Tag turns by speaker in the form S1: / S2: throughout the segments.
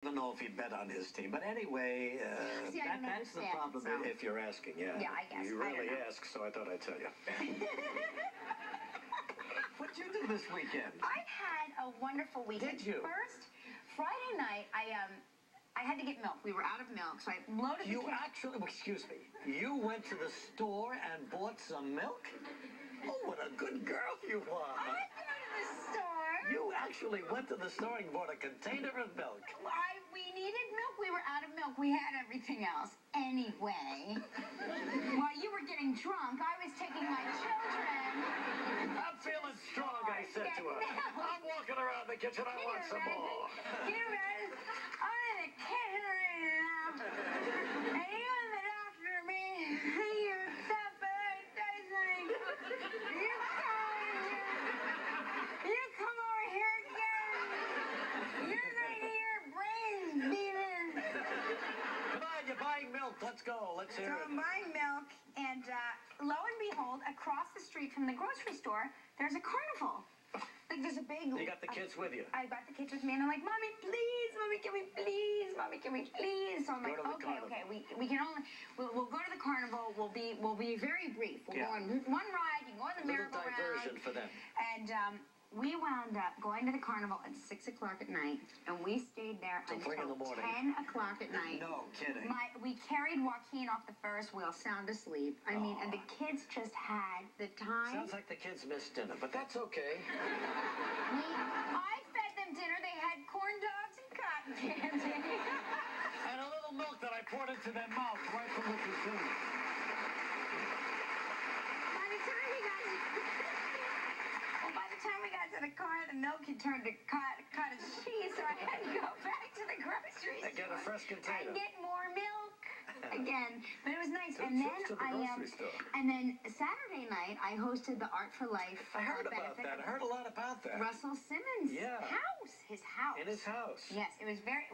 S1: I don't know if he'd bet on his team, but anyway,
S2: See,
S1: that's the problem
S2: so.
S1: if you're asking, yeah.
S2: Yeah, I guess.
S1: You really ask, so I thought I'd tell you. What'd you do this weekend?
S2: I had a wonderful weekend.
S1: Did you?
S2: First, Friday night, I had to get milk. We were out of milk, so I loaded the kitchen.
S1: Actually, excuse me, you went to the store and bought some milk? Oh, what a good girl you are.
S2: I didn't go to the store.
S1: You actually went to the store and bought a container of milk.
S2: We needed milk. We were out of milk. We had everything else. Anyway, while you were getting drunk, I was taking my children.
S1: I'm feeling strong, I said to her. I'm walking around the kitchen. I want some more.
S2: Can you imagine? I'm in the kitchen right now. And you and the doctor, man, you're tough, but I tell you something. You come over here again. You're gonna get your brains beaten.
S1: Come on, you're buying milk. Let's go. Let's hear it.
S2: So I'm buying milk, and lo and behold, across the street from the grocery store, there's a carnival. Like, there's a big...
S1: You got the kids with you?
S2: I got the kids with me, and I'm like, Mommy, please, Mommy, can we please? Mommy, can we please? So I'm like, okay, we can only... We'll go to the carnival. We'll be very brief. We'll go on one ride. You can go on the merry-go-round.
S1: Diversion for them.
S2: And we wound up going to the carnival at 6 o'clock at night, and we stayed there until
S1: 3 in the morning.
S2: 10 o'clock at night.
S1: No kidding.
S2: We carried Joaquin off the Ferris wheel, sound asleep. I mean, and the kids just had the time.
S1: Sounds like the kids missed dinner, but that's okay.
S2: I fed them dinner. They had corn dogs and cotton candy.
S1: And a little milk that I poured into their mouth right from the consumer.
S2: By the time we got to the car, the milk had turned to cottage cheese, so I had to go back to the grocery store.
S1: And get a fresh container.
S2: And get more milk again. But it was nice.
S1: Good
S2: And then
S1: trips to the grocery store.
S2: And then Saturday night, I hosted the Art for Life.
S1: I heard about that. I heard a lot about that.
S2: Russell Simmons' house. His house.
S1: In his house.
S2: Yes, it was very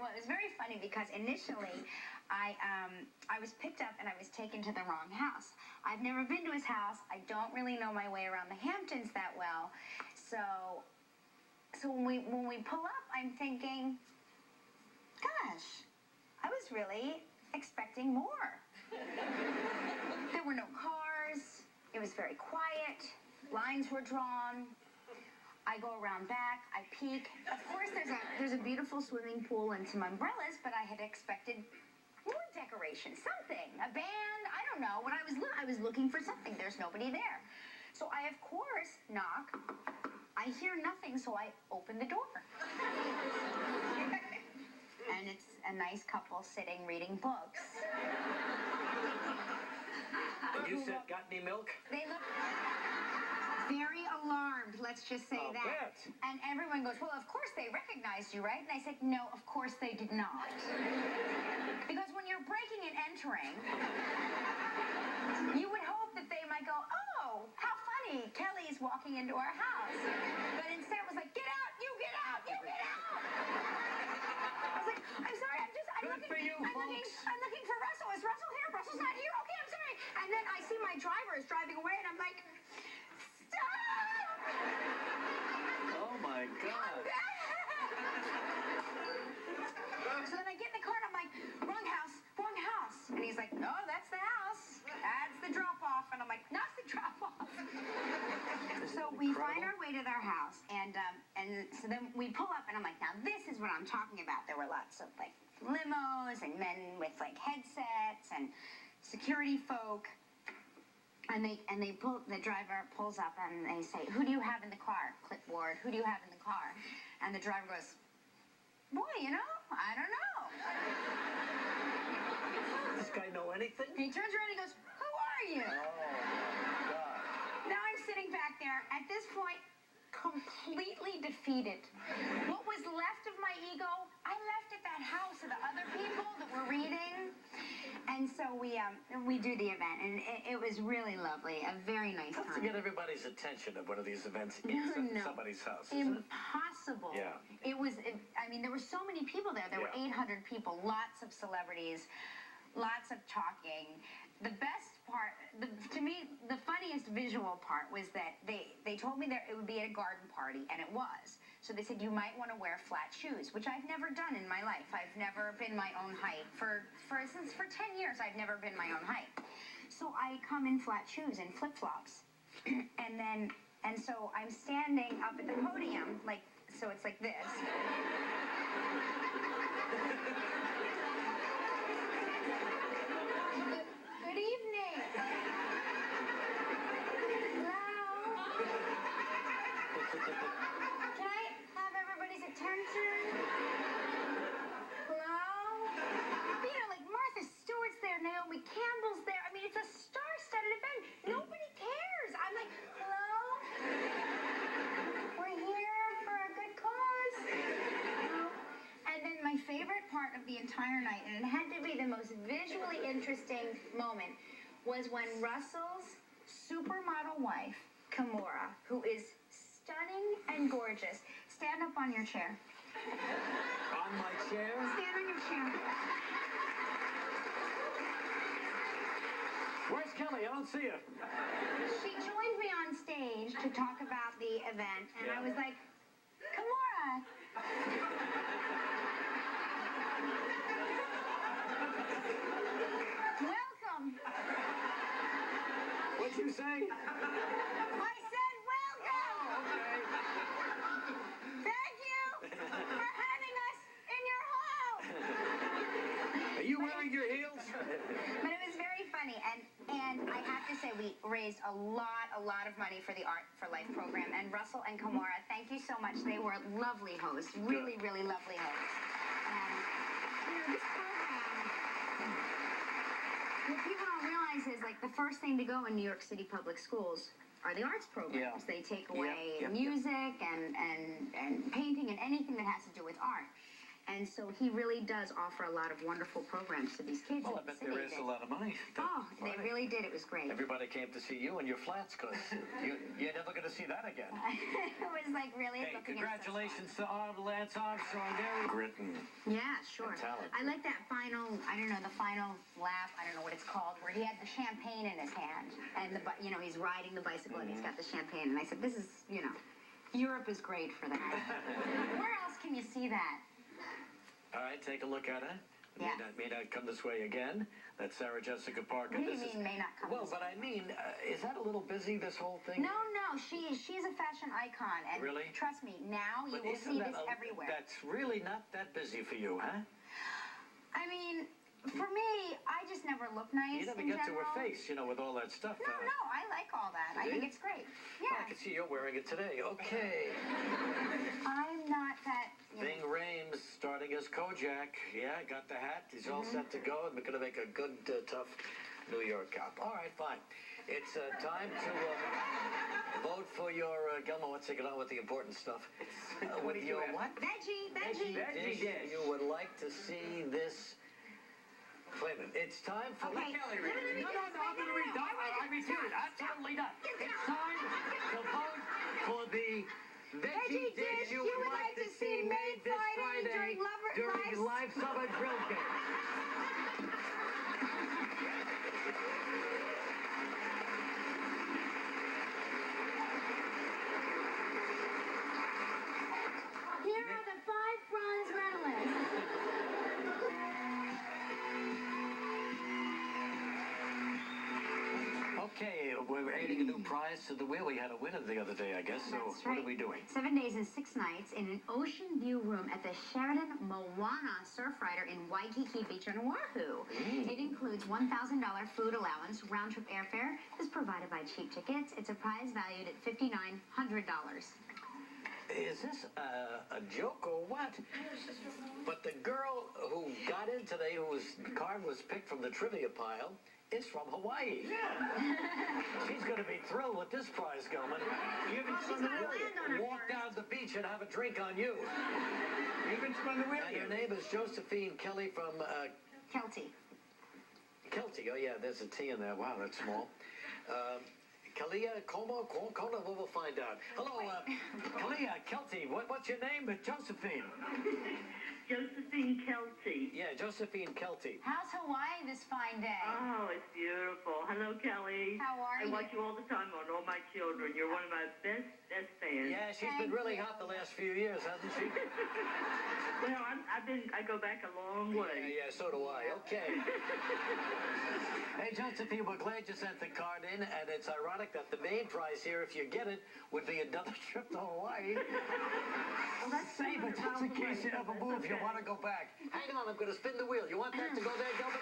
S2: funny because initially I was picked up and I was taken to the wrong house. I've never been to his house. I don't really know my way around the Hamptons that well. So when we pull up, I'm thinking, gosh, I was really expecting more. There were no cars. It was very quiet. Lines were drawn. I go around back. I peek. Of course, there's a beautiful swimming pool and some umbrellas, but I had expected more decoration, something, a band. I don't know. When I was looking for something. There's nobody there. So I, of course, knock. I hear nothing, so I open the door. And it's a nice couple sitting reading books.
S1: You said, got any milk?
S2: They look very alarmed, let's just say that.
S1: Bet.
S2: And everyone goes, well, of course they recognized you, right? And I said, no, of course they did not. Because when you're breaking and entering, you would hope that they might go, oh, how funny, Kelly's walking into our house. But instead it was like, get out, you get out, you get out. I was like, I'm sorry, I'm looking for Russell. Is Russell here? Russell's not here. Okay, I'm sorry. And then I see my driver is driving away, and I'm like, stop!
S1: Oh, my God.
S2: So then I get in the car, and I'm like, wrong house, wrong house. And he's like, no, that's the house. That's the drop-off. And I'm like, not the drop-off. So we find our way to their house, and so then we pull up, and I'm like, now this is what I'm talking about. There were lots of, like, limos and men with, like, headsets and security folk. And the driver pulls up, and they say, who do you have in the car? Clipboard, who do you have in the car? And the driver goes, boy, you know, I don't know.
S1: Does this guy know anything?
S2: And he turns around and he goes, who are you?
S1: Oh, my God.
S2: Now I'm sitting back there, at this point, completely defeated. What was left of my ego, I left at that house of the other people that were reading. And so we do the event, and it was really lovely, a very nice time.
S1: Tough to get everybody's attention at one of these events in somebody's house, isn't it?
S2: Impossible.
S1: Yeah.
S2: I mean, there were so many people there. There were 800 people, lots of celebrities, lots of talking. The best part, to me, the funniest visual part was that they told me that it would be at a garden party, and it was. So they said, you might want to wear flat shoes, which I've never done in my life. I've never been my own height. For 10 years, I've never been my own height. So I come in flat shoes and flip-flops. And so I'm standing up at the podium, like, so it's like this. Good evening. Can I have everybody's attention? Hello? You know, like Martha Stewart's there, Naomi Campbell's there. I mean, it's a star-studded event. Nobody cares. I'm like, hello? We're here for a good cause. And then my favorite part of the entire night, and it had to be the most visually interesting moment, was when Russell's supermodel wife, Kimora, who is stunning and gorgeous. Stand up on your chair.
S1: On my chair?
S2: Stand on your chair.
S1: Where's Kelly? I don't see her.
S2: She joined me on stage to talk about the event, and I was like, Kimora. Welcome.
S1: What'd you say?
S2: I said welcome.
S1: Okay.
S2: Thank you for having us in your home.
S1: Are you wearing your heels?
S2: But it was very funny, and I have to say we raised a lot of money for the Art for Life program. And Russell and Kimora, thank you so much. They were lovely hosts, really lovely hosts. And you know, this program, what people don't realize is like the first thing to go in New York City public schools are the arts programs. They take away music and painting and anything that has to do with art. And so he really does offer a lot of wonderful programs to these kids.
S1: Well, I bet they raised a lot of money.
S2: They really did. It was great.
S1: Everybody came to see you and your flats, because you're never going to see that again.
S2: It was like really
S1: Hey,
S2: looking
S1: congratulations to Lance Armstrong there. Grittin.
S2: Yeah, sure.
S1: Talent.
S2: I like that final, I don't know, the final lap, I don't know what it's called, where he had the champagne in his hand. And, you know, he's riding the bicycle and he's got the champagne. And I said, this is, you know, Europe is great for that. Where else can you see that?
S1: All right, take a look at it.
S2: Yeah.
S1: May not come this way again. That's Sarah Jessica Parker.
S2: What do you mean, may not come this way?
S1: Well, but I mean, is that a little busy, this whole thing?
S2: No, she's a fashion icon. And
S1: really?
S2: Trust me, now you will see this everywhere.
S1: That's really not that busy for you, huh?
S2: I mean, for me, I just never look nice.
S1: You never get to her face, you know, with all that stuff.
S2: No, I like all that. I think it's great. Yeah.
S1: Well, I can see you're wearing it today. Okay.
S2: I'm not that...
S1: Ving Rhames starting as Kojak. Yeah, got the hat. He's all set to go, and we're going to make a good, tough New York cop. All right, fine. It's time to vote for your, Gilmo, let's take it on with the important stuff. With your what?
S2: Veggie
S1: dish. You would like to see this... Wait a minute. It's time for...
S2: Okay.
S1: Kelly read it. No, I'm going to read it. I refuse. Absolutely not. It's time to vote for the... Veggie dish you would like to see made this Friday during live summer grill game.
S2: Here are the 5 bronze medalists.
S1: Okay, we're adding a new prize to the wheel. We had a winner the other day, I guess. So
S2: That's
S1: what
S2: right.
S1: are we doing?
S2: 7 days and 6 nights in an ocean view room at the Sheraton Moana Surfrider in Waikiki Beach on Oahu. It includes $1,000 food allowance. Round-trip airfare is provided by Cheap Tickets. It's a prize valued at $5,900.
S1: Is this a joke or what? But the girl who got in today, whose card was picked from the trivia pile, is from Hawaii. She's going to be thrilled with this prize, Gilman. You can spin the wheel. Walk down the beach and have a drink on you. You can spin the wheel. And her name is Josephine Kelly from...
S2: Kelty.
S1: Kelty. Oh, yeah, there's a T in there. Wow, that's small. Kalia, Como, Kona, we'll find out. Hello, Kalia, Kelty, what's your name? Josephine.
S3: Josephine Kelty.
S1: Yeah, Josephine Kelty.
S2: How's Hawaii this fine day?
S3: Oh, it's beautiful. Hello, Kelly.
S2: How are you?
S3: I watch you all the time on All My Children. You're one of my best fans.
S1: Yeah, she's been really hot the last few years, hasn't she?
S3: Well, I go back a long way.
S1: Yeah, so do I. Okay. Hey, Josephine, we're glad you sent the card in, and it's ironic that the main prize here, if you get it, would be another trip to Hawaii.
S3: Well, that's
S1: Save it just in case you ever move, you want to go back. Hang on, I'm going to spin the wheel. You want that to go there, Gilbert?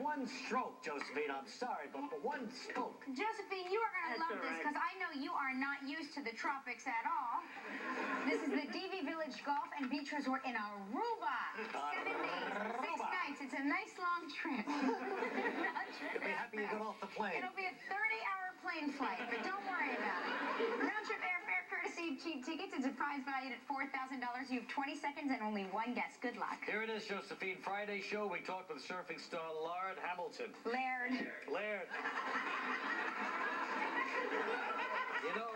S1: One stroke, Josephine. I'm sorry, but for one stroke.
S2: Josephine, you are going to love this because I know you are not used to the tropics at all. This is the DV Village Golf and Beach Resort in Aruba. 7 days, 6 nights. It's a nice long trip.
S1: You'll be happy you got off the plane.
S2: It'll be a 30-hour plane flight, but don't worry about it. Round-trip airfare courtesy of cheap tickets. It's a prize valued at $4,000. You have 20 seconds and only one guess. Good luck.
S1: Here it is, Josephine. Friday show. We talked with surfing star Laird Hamilton.
S2: Laird.
S1: You know,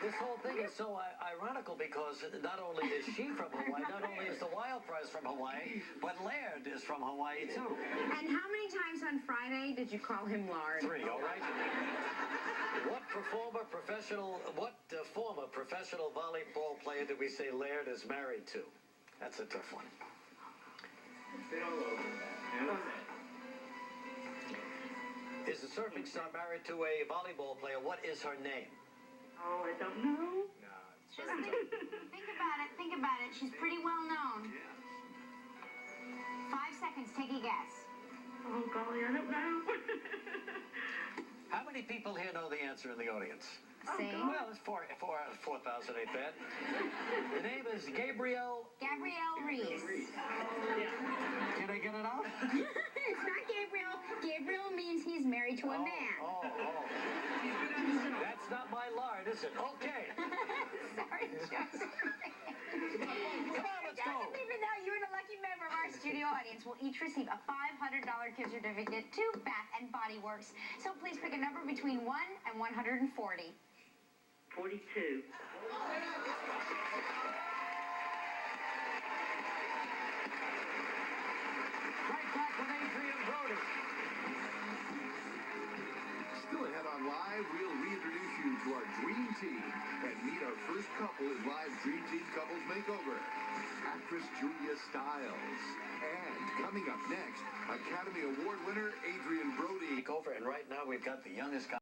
S1: this whole thing is so ironical because not only is she from Hawaii, not only is the Wild Prize from Hawaii, but Laird is from Hawaii too.
S2: And how many times on Friday did you call him Lard?
S1: 3, all right? What former professional volleyball player did we say Laird is married to? That's a tough one. Is the surfing star married to a volleyball player? What is her name?
S3: Oh, I don't know.
S2: Just think about it. She's pretty well known. 5 seconds, take a guess.
S3: Oh, golly, I don't know.
S1: How many people here know the answer in the audience?
S2: See?
S1: Well, it's 4 out of 4,000 ain't bad. The name is Gabrielle
S2: Reese.
S1: Can I get it out?
S2: It's not Gabriel. Gabriel means he's married to a man.
S1: Oh. That's not my lard, is it? Okay.
S2: Sorry, Joseph.
S1: Come on, let's go.
S2: Even though you're a lucky member of our studio audience, will each receive a $500 gift certificate to Bath and Body Works. So please pick a number between 1 and 140.
S3: 42.
S1: Right back with Adrian Brody.
S4: Still ahead on Live, we'll reintroduce you to our Dream Team and meet our first couple in Live's Dream Team Couples Makeover, actress Julia Stiles. And coming up next, Academy Award winner Adrian Brody.
S1: And right now we've got the youngest guy.